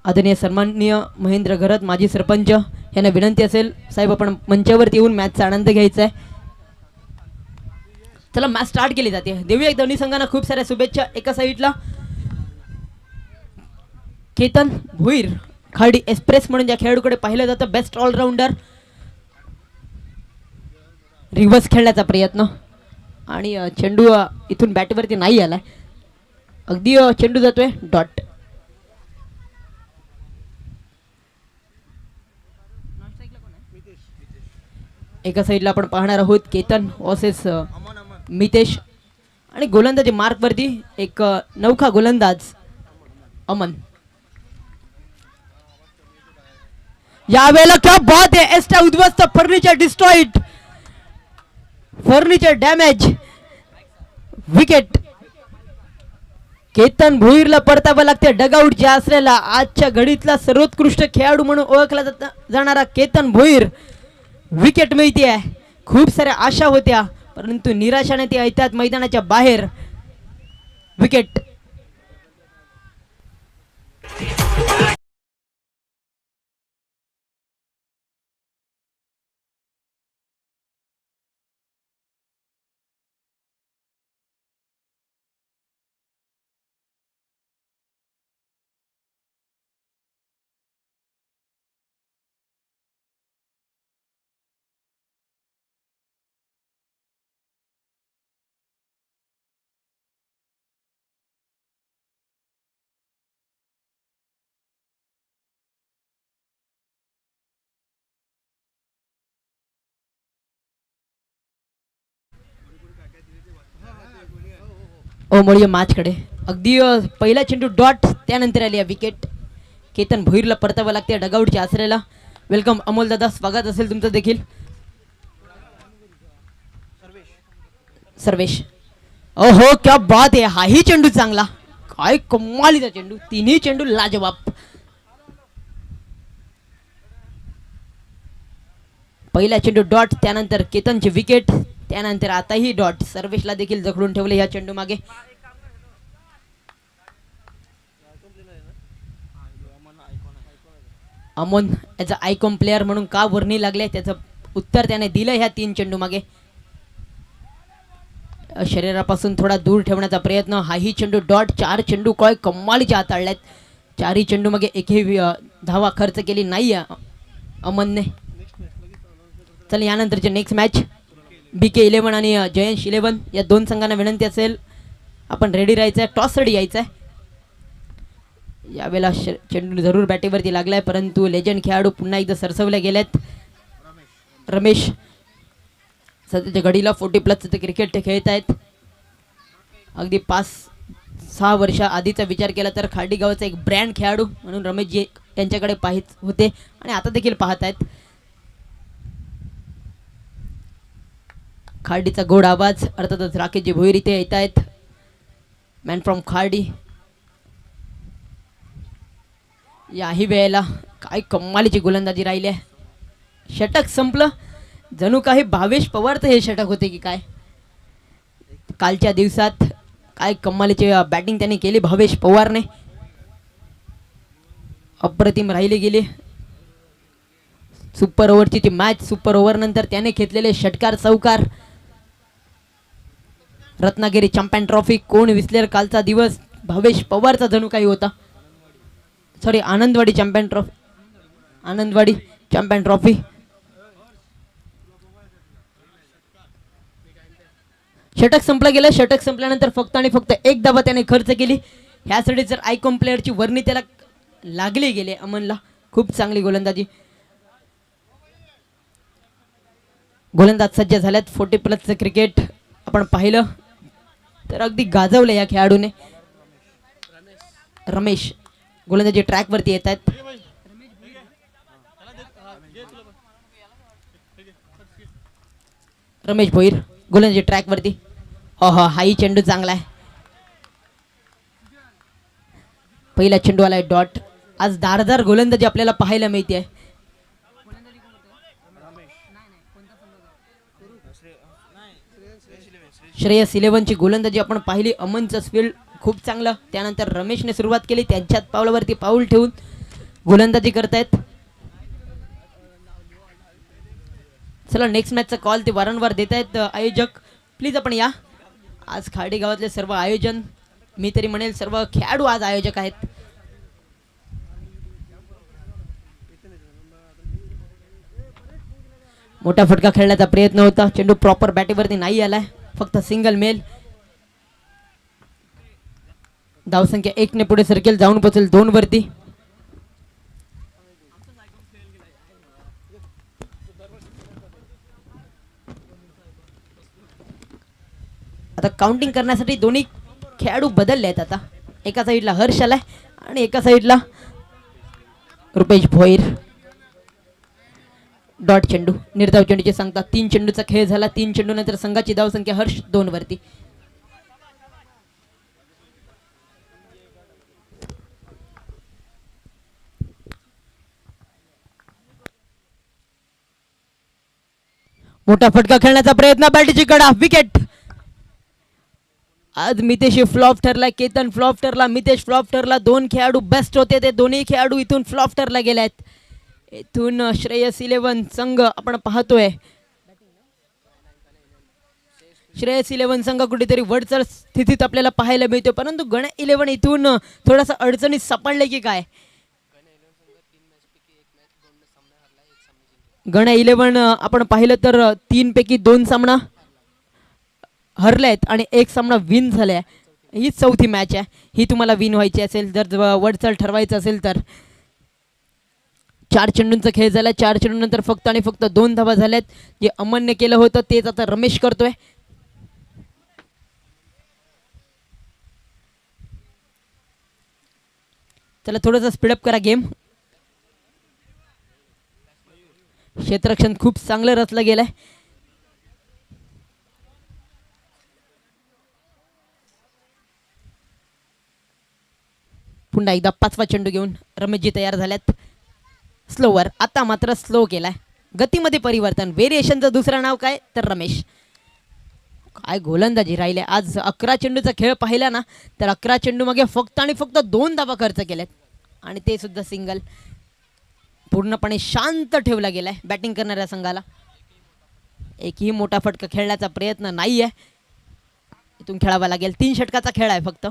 आदरणीय सन्माननीय महेंद्र घरत माजी सरपंच यांना विनंती असेल साहेब आपण मंचावरती येऊन मॅचचा आनंद घ्यायचा आहे. चला मॅच स्टार्ट केली जाते. देऊया दोन्ही संघांना खूप साऱ्या शुभेच्छा. एका साईडला केतन भुईर खाडी एक्सप्रेस म्हणून ज्या खेळाडूकडे पाहिलं जातं बेस्ट ऑलराऊंडर, रिव्हर्स खेळण्याचा प्रयत्न आणि चेंडू इथून बॅटवरती नाही आलाय. अगदी चेंडू जातोय डॉट. एका साईडला आपण पाहणार आहोत केतन वर्सेस मितेश आणि गोलंदाजी मार्कवरती एक नौखा गोलंदाज अमन. यावेळेला क्या बात है, एस्टा उद्ध्वस्त, furniture destroyed, furniture damage, wicket. Ketan भुईरला परतावं लागते. डगआउट जे असलेला आजच्या घडीतला सर्वोत्कृष्ट खेळाडू म्हणून ओळखला जाणारा केतन भुईर विकेट मिळते आहे. खूप साऱ्या आशा होत्या परंतु निराशाने ते ऐतात मैदानाच्या बाहेर. विकेट. ओमोळी मॅचकडे अगदी पहिला चेंडू डॉट, त्यानंतर आली विकेट. केतन भुईरला परतावं लागते डगआउटच्या आसऱ्याला. वेलकम अमोल दादा, स्वागत असेल तुमचं देखील. सर्वेश, ओहो क्या बात आहे, हाही चेंडू चांगला, काय कमालीचा चेंडू, तिन्ही चेंडू लाजवाब. पहिला चेंडू डॉट, त्यानंतर केतनची विकेट, त्यानंतर आताही डॉट. सर्वेशला देखील जखडून ठेवले या चेंडू मागे. अमोन याचा आयकॉन प्लेअर म्हणून का वर्णी लागले त्याचं उत्तर त्याने दिलं ह्या 3 चेंडू मागे. शरीरापासून थोडा दूर ठेवण्याचा प्रयत्न. हाही चेंडू डॉट. 4 चेंडू काय कमालीच्या हाताळल्यात. 4ही चेंडू मागे एकही धावा खर्च केली नाही अमनने. चल यानंतरचे नेक्स्ट मॅच BK11 आणि जयंश 11 या 2 संघांना विनंती असेल आपण रेडी राहायचं आहे. टॉस रेडी यायचं आहे. यावेळेला चेंडू जरूर बॅटीवरती लागलाय परंतु लेजंड खेळाडू पुन्हा एकदा सरसवले गेलेत. रमेश सध्याच्या घडीला 40+ क्रिकेट ते खेळत आहेत. अगदी 5-6 वर्षा आधीचा विचार केला तर खाडी गावाचा एक ब्रँड खेळाडू म्हणून रमेशजी यांच्याकडे पाहत होते आणि आता देखील पाहत आहेत. खार्डीचा गोड आवाज, अर्थातच राकेशजी भोईर इथे येत आहेत. Man from Khardi. याही वेळेला काय कमालीची गोलंदाजी राहिली आहे. षटक संपलं. जणू काही भावेश पवारचं हे षटक होते की काय. कालच्या दिवसात काय कमालीची बॅटिंग त्यांनी केली भावेश पवारने. अप्रतिम राहिली गेली. सुपर ओव्हरची ती मॅच. सुपर ओव्हर नंतर त्याने घेतलेले षटकार चौकार. रत्नागिरी चॅम्पियन ट्रॉफी कोण विसलेर कालचा दिवस भावेश पवारचा जणू काही होता. Sorry, Anandwadi champion trophy. Anandwadi champion trophy. षटक संपलं गेलं. षटक संपल्यानंतर फक्त आणि फक्त एक धावा त्याने खर्च केली. ह्यासाठी जर आयकॉन प्लेअरची वर्णी त्याला लागली गेले अमनला. खूप चांगली गोलंदाजी. गोलंदाज सज्ज झाल्यात. 40+ क्रिकेट आपण पाहिलं तर अगदी गाजवलं या खेळाडूने. रमेश गोलंदाजी ट्रॅक वरती येत आहेत. रमेश भोईर गोलंदाजी ट्रॅक वरती. हो हो, हाही चेंडू चांगला आहे. पहिला चेंडू आलाय डॉट. आज धारदार गोलंदाजी आपल्याला पाहायला मिळते आहे. श्रेयस 11ची गोलंदाजी आपण पाहिली. अमनचं स्पीड खूप चांगलं. त्यानंतर रमेशने सुरुवात केली. त्यांच्यात पावलावरती पाऊल ठेवून गोलंदाजी करतायत. चला नेक्स्ट मॅचचा कॉल ते वारंवार देत आहेत आयोजक. प्लीज आपण या. आज खाडी गावातले सर्व आयोजन, मी तरी म्हणेल सर्व खेळाडू आज आयोजक आहेत. मोठा फटका खेळण्याचा प्रयत्न होता. चेंडू प्रॉपर बॅटीवरती नाही आलाय, फक्त सिंगल मेल. धावसंख्या 1 ने पुढे सरकेल, जाऊन पोचेल 2 वरती. आता काउंटिंग करण्यासाठी दोन्ही खेळाडू बदलले आहेत. आता एका साईडला हर्ष आलाय आणि एका साईडला रुपेश भोईर. डॉट चेंडू, निर्धाव चेंडूची सांगता. 3 चेंडूचा खेळ झाला. 3 चेंडू नंतर संघाची धावसंख्या हर्ष 2 वरती. मोठा फटका खेळण्याचा प्रयत्न, बॅटीची कडा, विकेट. आज मितेश फ्लॉप ठरला, केतन फ्लॉप ठरला, मितेश फ्लॉप ठरला. 2 खेळाडू बेस्ट होते, ते दोन्ही खेळाडू इथून फ्लॉप ठरला गेले आहेत. इथून श्रेयस 11 संघ आपण पाहतोय. श्रेयस 11 संघ कुठेतरी वरचढ स्थितीत आपल्याला पाहायला मिळतो, परंतु गण 11 इथून थोडासा अडचणीत सापडले की काय. गण 11 आपण पाहिलं तर 3 पैकी 2 सामना हरलेत आणि 1 सामना विन झालाय. ही 4थी मॅच आहे. ही तुम्हाला विन व्हायची असेल, जर वरचढ ठरवायचं असेल तर. 4 चेंडूंचा खेळ झाला. 4 चेंडूनंतर फक्त आणि फक्त 2 धावा झाल्यात. जे अमनने केलं होतं तेच आता रमेश करतोय. चला थोडंसं स्पीडअप करा गेम. क्षेत्ररक्षण खूप चांगलं रचलं गेलंय. पुन्हा एकदा 5वा चेंडू घेऊन रमेशजी तयार झाल्यात. स्लोवर, आता मात्र स्लो केलाय. गतीमध्ये परिवर्तन, व्हेरिएशनचं दुसरं नाव काय तर रमेश. काय गोलंदाजी राहिले आज. 11 चेंडूचा खेळ पाहिला ना तर 11 चेंडू मागे फक्त आणि फक्त 2 धावा खर्च केल्यात आणि ते सुद्धा सिंगल. पूर्णपणे शांत ठेवला गेलाय बॅटिंग करणाऱ्या संघाला. एकही मोठा फटका खेळण्याचा प्रयत्न नाही आहे. इथून खेळावा लागेल. 3 षटकाचा खेळ आहे फक्त.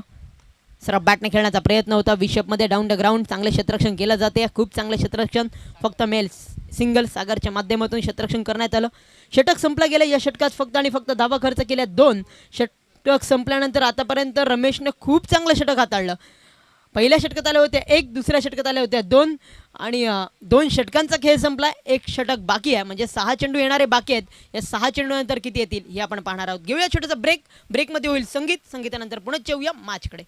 सरळ बॅटने खेळण्याचा प्रयत्न होता. विशपमध्ये डाऊन द ग्राउंड चांगले क्षेत्ररक्षण केलं जाते. खूप चांगले क्षेत्ररक्षण, फक्त मेल सिंगल सागरच्या माध्यमातून क्षेत्ररक्षण करण्यात आलं. षटक संपलं गेलं. या षटकात फक्त आणि फक्त धावा खर्च केल्या 2. षटक संपल्यानंतर आतापर्यंत रमेशने खूप चांगलं षटक हाताळलं. पहिल्या षटकात आले होते 1, दुसऱ्या षटकात आले होते 2 आणि 2 षटकांचा खेळ संपला. 1 षटक बाकी आहे, म्हणजे 6 चेंडू येणारे बाकी आहेत. या 6 चेंडू नंतर किती येतील हे आपण पाहणार आहोत. घेऊया छोटासा ब्रेक. ब्रेकमध्ये होईल संगीत. संगीतानंतर पुन्हा येऊया मॅचकडे.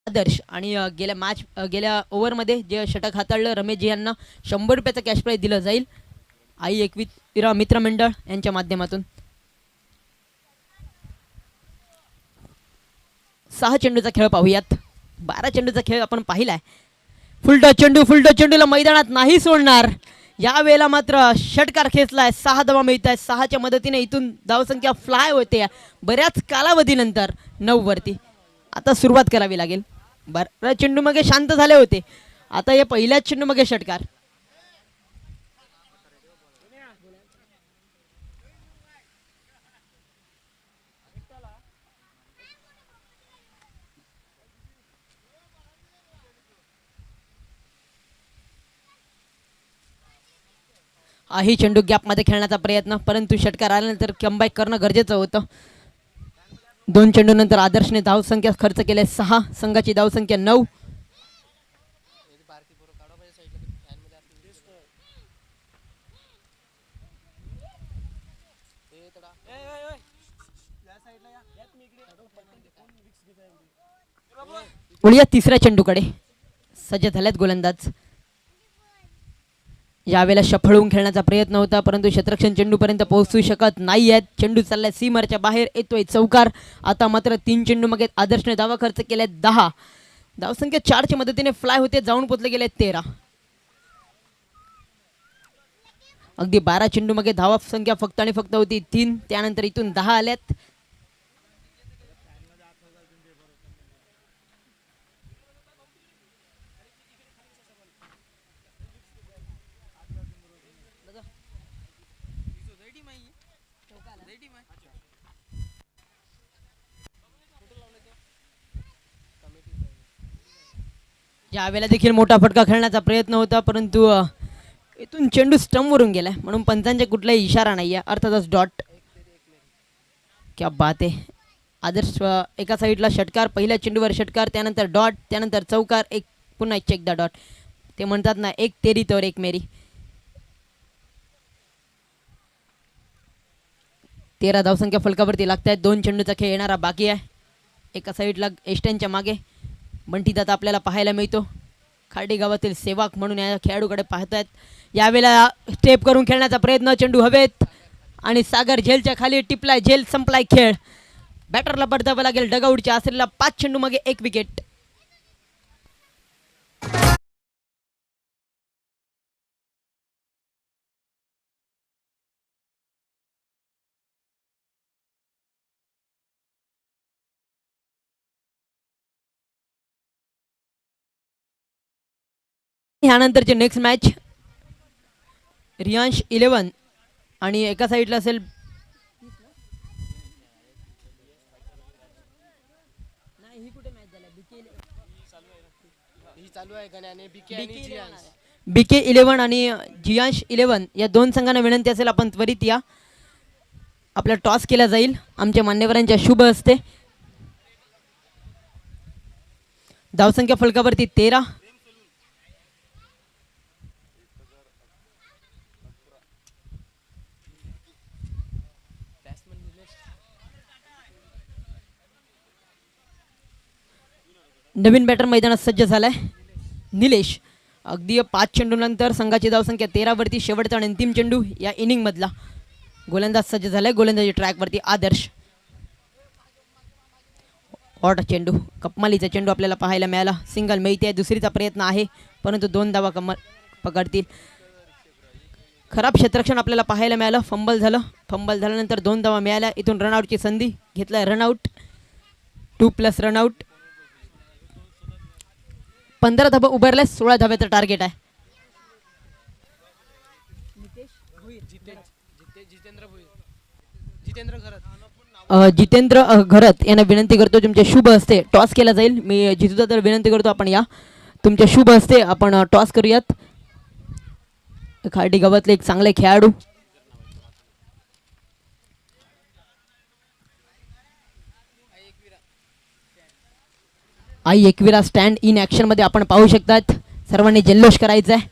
आदर्श आणि गेल्या ओव्हरमध्ये जे षटक हाताळलं रमेशजी यांना 100 रुपयाचं कॅश प्राईज दिलं जाईल आई एकविरा मित्रमंडळ यांच्या माध्यमातून. 6 चेंडूचा खेळ पाहूयात. 12 चेंडूचा खेळ आपण पाहिलाय. फुलटॉस चेंडूला मैदानात नाही सोडणार. या वेळेला मात्र षटकार खेचलाय. 6 धावा मिळत आहेत. 6च्या मदतीने इथून धावसंख्या फ्लाय होते बऱ्याच कालावधीनंतर 9 वरती. आता सुरुवात करावी लागेल. बरं चेंडू मागे शांत झाले होते. आता या पहिल्याच चेंडू मागे षटकार. ही चेंडू गॅपमध्ये खेळण्याचा प्रयत्न, परंतु षटकार आल्यानंतर कमबॅक करणं गरजेचं होतं. 2 चेंडू नंतर आदर्शने धावसंख्या खर्च केले 6. संघाची धावसंख्या 9. वळूया 3ऱ्या चेंडूकडे. सज्ज झाल्यात गोलंदाज. यावेळेला शफळून खेळण्याचा प्रयत्न होता, परंतु क्षेत्ररक्षण चेंडूपर्यंत पोहोचू शकत नाही आहेत. चेंडू चाललाय सीमारच्या बाहेर, येतोय चौकार. आता मात्र 3 चेंडू मागे आदर्शने धावा खर्च केल्या 10. धावसंख्या 4च्या मदतीने फ्लाय होते, जाऊन पोचले गेले 13. अगदी 12 चेंडू मागे धावा संख्या फक्त आणि फक्त होती 3. त्यानंतर इथून 10 आल्यात. यावेळेला देखील मोठा फटका खेळण्याचा प्रयत्न होता, परंतु इथून चेंडू स्टंपवरून गेलाय, म्हणून पंचांचे कुठलाही इशारा नाही आहे. अर्थातच डॉट. क्या बात आहे. आदर्श एका साईडला षटकार, पहिल्या चेंडूवर षटकार, त्यानंतर डॉट, त्यानंतर चौकार, एक पुन्हा एकदा डॉट. ते म्हणतात ना, एक तेरी तर एक मेरी. 13 धावसंख्या फलकावरती लागत आहेत. 2 चेंडूचा खेळ येणारा बाकी आहे. एका साईडला एस्टनच्या मागे बंटी दादा आपल्याला पाहायला मिळतो. खार्डी गावातील सेवक म्हणून या खेळाडूकडे पाहतायत. यावेळेला स्टेप करून खेळण्याचा प्रयत्न, चेंडू हवेत आणि सागर झेलच्या खाली टिपलाय. झेल संपलाय खेळ. बॅटरला परतावं लागेल. डगआउटच्या असलेला 5 चेंडू मागे 1 विकेट. ह्यानंतरची नेक्स्ट मॅच रियांश 11 आणि एका साईडला असेल बीके 11 आणि जियांश 11 या 2 संघांना विनंती असेल आपण त्वरित या. आपला टॉस केला जाईल आमच्या मान्यवरांच्या शुभ हस्ते. धावसंख्या फलकावरती 13. नवीन बॅटर मैदानात सज्ज झालाय निलेश. अगदी 5 चेंडूनंतर संघाची धावसंख्या 13 वरती. शेवटचा आणि अंतिम चेंडू या इनिंग मधला. गोलंदाज सज्ज झालाय. गोलंदाजी ट्रॅकवरती आदर्श. हॉट चेंडू, कपमालीचा चेंडू आपल्याला पाहायला मिळाला. सिंगल मिळते. दुसरीचा प्रयत्न आहे, परंतु 2 धावा पकडतील. खराब क्षेत्ररक्षण आपल्याला पाहायला मिळालं. फंबल झालं. फंबल झाल्यानंतर 2 धावा मिळाल्या. इथून रनआउटची संधी घेतलाय. Run out 2+ run out. 15 धाबा उभारल्या. 16 धाब्याचं टार्गेट आहे. जितेंद्र घरत यांना विनंती करतो तुमच्या शुभ हस्ते टॉस केला जाईल. मी जितूदा तर विनंती करतो आपण या तुमच्या शुभ हस्ते आपण टॉस करूयात. खार्डी गावातले एक चांगले खेळाडू. आई एकविरा स्टँड इन ॲक्शन मध्ये आपण पाहू शकतात. सर्वांनी जल्लोष करायचा आहे.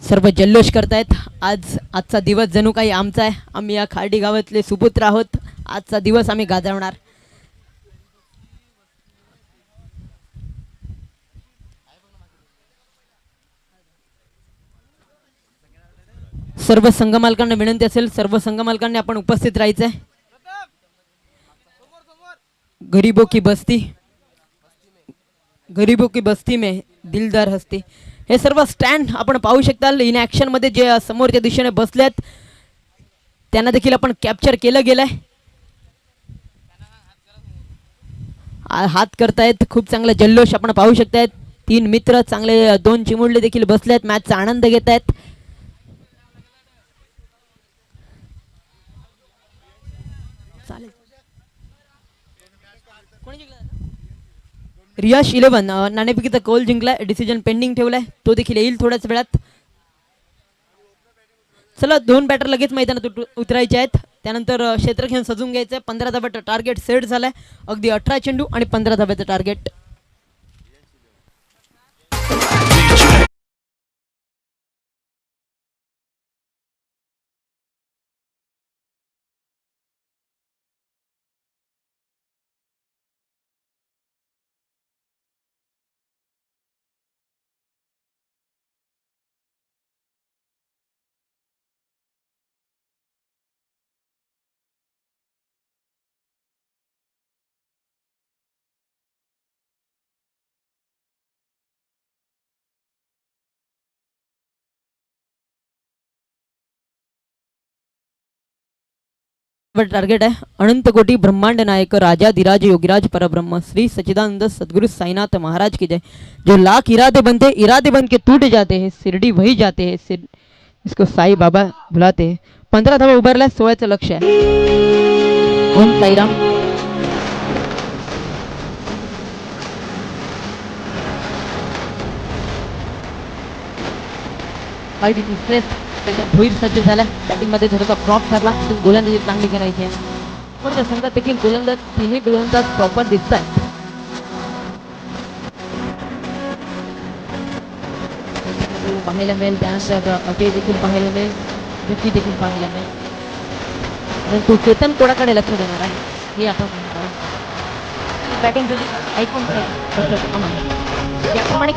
सर्व जल्लोष करतायत. आजचा दिवस जणू काही आमचा आहे. आम्ही या खार्डी गावातले सुपुत्र आहोत. आजचा दिवस आम्ही गाजवणार. सर्व संघ मालकांना विनंती असेल, सर्व संघ मालकांनी आपण उपस्थित राहायचं आहे. गरीबों की बस्ती में दिलदार हस्ती. हे सर्व स्टँड आपण पाहू शकता. इन ॲक्शन मध्ये जे समोरच्या दिशेने बसलेत त्यांना देखील आपण कॅप्चर केलं गेलंय. हात करतायत. खूप चांगला जल्लोष आपण पाहू शकतायत. 3 मित्र चांगले 2 चिमुरले देखील बसलेत. मॅचचा आनंद घेत आहेत. रियाश 11 नाणेफेकीचा कौल जिंकलाय. डिसिजन पेंडिंग ठेवलाय. तो देखील येईल थोड्याच वेळात. चला 2 बॅटर लगेच मैदानात उतरायचे आहेत. त्यानंतर क्षेत्ररक्षण सजून घ्यायचं. 15 धाब्याचं टार्गेट सेट झालाय. अगदी 18 चेंडू आणि 15 धाब्याचं टार्गेट. टार्गेट आहे अनंत कोटी ब्रह्मांड नायक राजाधिराज योगीराज परब्रह्म श्री सच्चिदानंद सदगुरु साईनाथ महाराज की जय। जो लाख इरादे बन के टूट जाते हैं शिरडी वही जाते हैं सिर इसको साई बाबा बुलाते हैं। 15 धावा उभारल्या 16चं लक्ष आहे। ओम साईराम। भुईर सज्ज झाला बॅटिंगमध्ये थोडासा फ्लॉप ठरला गोलंदाजी चांगली करायची आहे पण त्या संघात देखील गोलंदाज तिन्ही गोलंदाज प्रॉपर दिसत आहेत। पाहायला मिळेल त्यानंतर अजय देखील पाहायला मिळेल विकी देखील पाहायला मिळेल परंतु चेतन कोणाकडे लक्ष देणार आहे हे आपण बॅटिंग ऐकून याप्रमाणे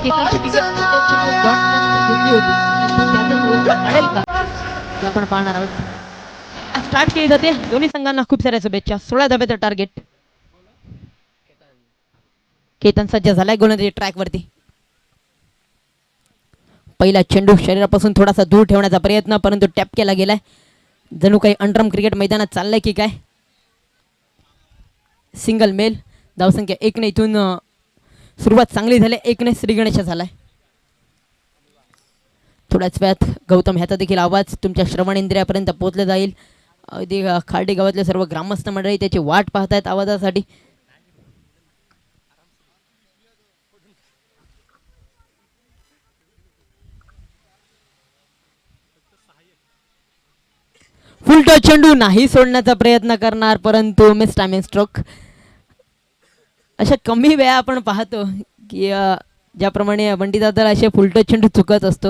आपण पाहणार आहोत स्टार्ट केली जाते। दोन्ही संघांना खूप साऱ्या शुभेच्छा। 16 धाब्याचं टार्गेट। केतन सज्ज झालाय गोलंदाजी ट्रॅक वरती। पहिला चेंडू शरीरापासून थोडासा दूर ठेवण्याचा प्रयत्न परंतु टॅप केला गेलाय जणू काही अंडरम क्रिकेट मैदानात चाललंय की काय। सिंगल मेल धावसंख्या 1 ने इथून सुरुवात चांगली झाली 1 ने श्री गणेश झालाय। थोड्याच वेळात गौतम ह्याचा देखील आवाज तुमच्या श्रवणेंद्रियापर्यंत पोहोचला जाईल। अगदी खार्डी गावातले सर्व ग्रामस्थ मंडळी त्याची वाट पाहतायत आवाजासाठी। फुल टच चेंडू नाही सोडण्याचा प्रयत्न करणार परंतु मिस टायमिंग स्ट्रोक। अशा कमी वेळा आपण पाहतो की ज्याप्रमाणे बंटी दादा असे फुल टच चेंडू चुकत असतो।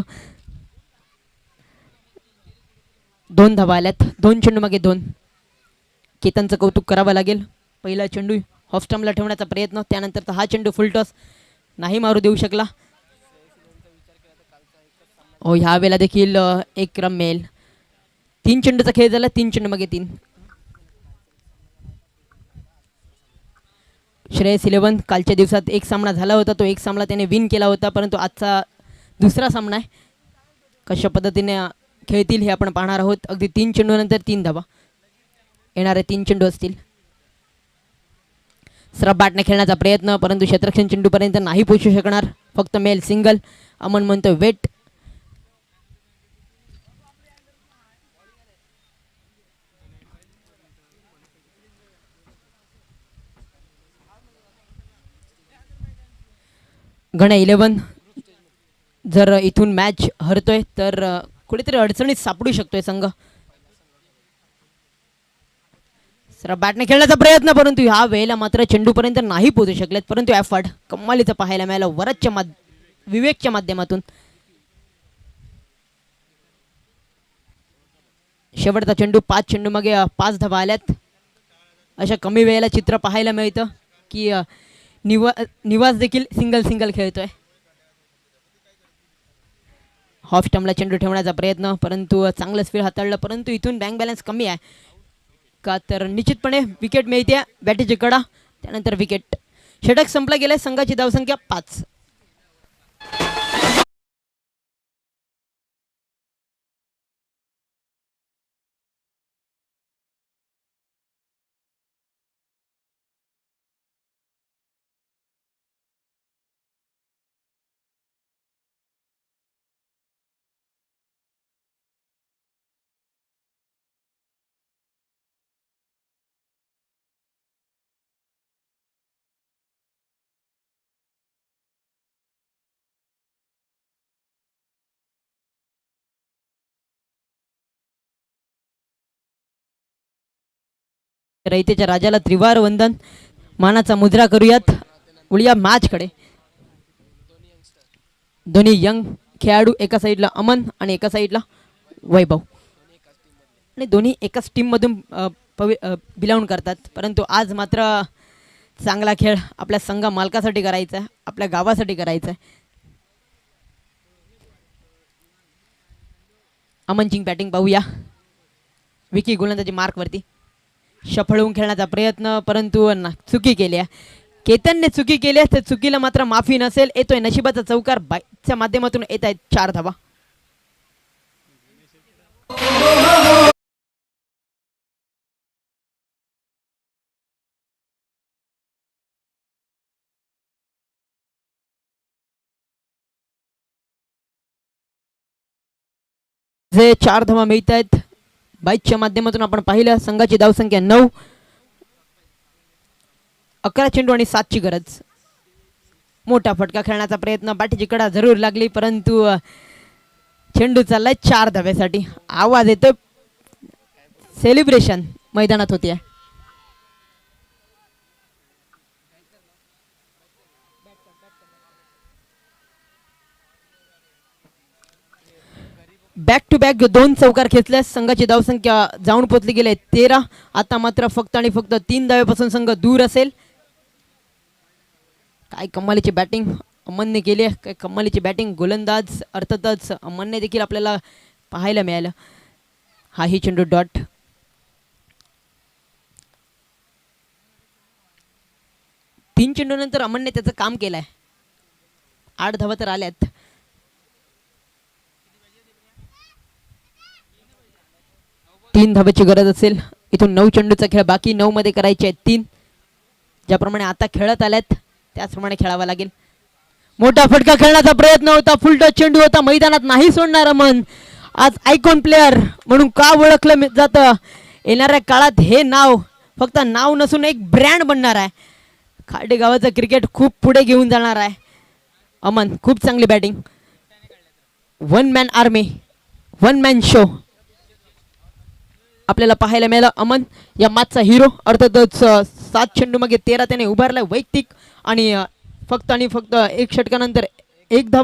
2 धावा आल्यात 2 चेंडू मागे 2। केतनचं कौतुक करावं लागेल। पहिला चेंडू ऑफ स्टंपला ठेवण्याचा प्रयत्न त्यानंतर हा चेंडू फुल टॉस नाही मारू देऊ शकला। हो ह्या वेळेला देखील एक रन मिळेल। 3 चेंडूचा खेळ झाला 3 चेंडू मागे 3। श्रेयस 11 कालच्या दिवसात एक सामना झाला होता तो एक सामना त्याने विन केला होता परंतु आजचा दुसरा सामना आहे कशा पद्धतीने खेळतील हे आपण पाहणार आहोत। अगदी 3 चेंडू नंतर 3 धावा येणारे 3 चेंडू असतील। सरळ बॅटने खेळण्याचा प्रयत्न परंतु क्षेत्ररक्षण चेंडू पर्यंत नाही पोहोचू शकणार फक्त मेल सिंगल। अमन म्हणतो वेट गणे 11 जर इथून मॅच हरतोय तर कुठेतरी अडचणीत सापडू शकतोय संघ। सरळ बॅटने खेळण्याचा प्रयत्न परंतु ह्या वेळेला मात्र चेंडूपर्यंत नाही पोहोचू शकलेत परंतु एफर्ट कमालीचं पाहायला मिळालं वरच्या विवेकच्या माध्यमातून। शेवटचा चेंडू 5 चेंडू मागे 5 धावा आल्यात। अशा कमी वेळेला चित्र पाहायला मिळतं की निवास देखील सिंगल खेळतोय। हाफ स्टंपला चेंडू ठेवण्याचा प्रयत्न परंतु चांगलंच फील्ड हाताळलं परंतु इथून बँक बॅलन्स कमी आहे का तर निश्चितपणे विकेट मिळते बॅटीची कडा त्यानंतर विकेट। षटक संपला गेलाय संघाची धावसंख्या 5। रयतेच्या राजाला त्रिवार वंदन मानाचा मुद्रा करूयात। उळ्या मॅच कडे दोन्ही यंग खेळाडू एका साईडला अमन आणि एका साईडला वैभव आणि दोन्ही एकाच टीम मधून बिलॉंग करतात परंतु आज मात्र चांगला खेळ आपल्या संघ मालकासाठी करायचा आहे आपल्या गावासाठी करायचा आहे। अमनची बॅटिंग पाहूया। विकी गोलंदाजी मार्क वरती शफळवून खेळण्याचा प्रयत्न परंतु चुकी केली आहे। केतनने चुकी केली आहे तर चुकीला मात्र माफी नसेल। येतोय नशिबाचा चौकार बाईच्या माध्यमातून येत आहेत 4 धावा। जे 4 धावा मिळत आहेत बाईकच्या माध्यमातून आपण पाहिलं. संघाची धावसंख्या 9. 11 चेंडू आणि 7 ची गरज. मोठा फटका खेळण्याचा प्रयत्न, बाटीची कडा जरूर लागली परंतु चेंडू चाललाय 4 धाव्यासाठी. आवाज येतोय, सेलिब्रेशन मैदानात होती आहे. बॅक टू बॅक 2 चौकार खेचल्यास संघाची धावसंख्या जाऊन पोचली गेली 13. आता मात्र फक्त आणि फक्त 3 धाव्यापासून संघ दूर असेल. काय कमालीची बॅटिंग अमनने केली आहे, काय कमालीची बॅटिंग. गोलंदाज अर्थातच अमनने देखील आपल्याला पाहायला मिळालं. हाही चेंडू डॉट. तीन चेंडूनंतर अमनने त्याचं काम केलंय. 8 धावा तर आल्यात. तीन धाब्याची गरज असेल. इथून 9 चेंडूचा खेळ बाकी. 9 मध्ये करायचे आहेत 3. ज्याप्रमाणे आता खेळत आल्यात त्याचप्रमाणे खेळावा लागेल. मोठा फटका खेळण्याचा प्रयत्न होता, फुलटॉस चेंडू होता. मैदानात नाही सोडणार अमन. आज आयकॉन प्लेअर म्हणून का ओळखलं जातं, येणाऱ्या काळात हे नाव फक्त नाव नसून एक ब्रँड बनणार आहे. खार्डे गावाचं क्रिकेट खूप पुढे घेऊन जाणार आहे अमन. खूप चांगली batting. 1 man army, 1 man show आपल्याला पाहायला मिळालं. अमन या मॅचचा हिरो. अर्थातच 7 चेंडू मागे 13 त्याने उभारलाय वैयक्तिक आणि फक्त 1 षटकानंतर 1 धावा.